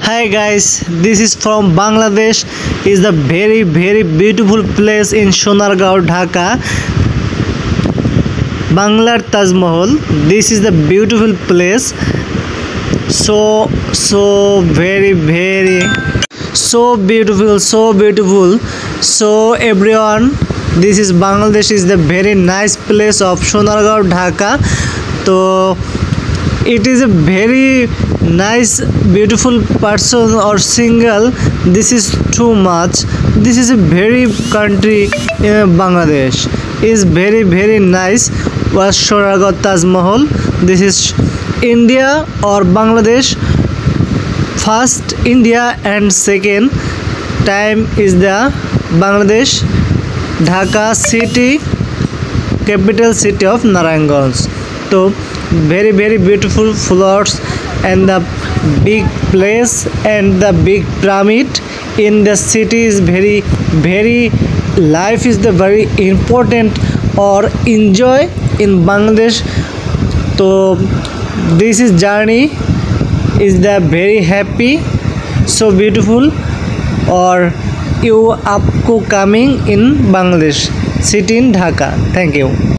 Hi guys, this is from Bangladesh. Is the very beautiful place in Sonargaon, Dhaka. Banglar Taj Mahal. This is the beautiful place. So beautiful, so beautiful. So everyone, this is Bangladesh. Is the very nice place of Sonargaon, Dhaka. So it is a very nice beautiful person or single. This is too much. This is a very country in Bangladesh is very nice. Was Sonargaon Taj Mahal. This is India or Bangladesh. First India and second time is the Bangladesh. Dhaka city, capital city of Narayanganj. So very beautiful flowers and the big place and the big pyramid in the city is very life is the very important or enjoy in Bangladesh. So this is journey is the very happy, so beautiful, or you up coming in Bangladesh city in Dhaka. Thank you.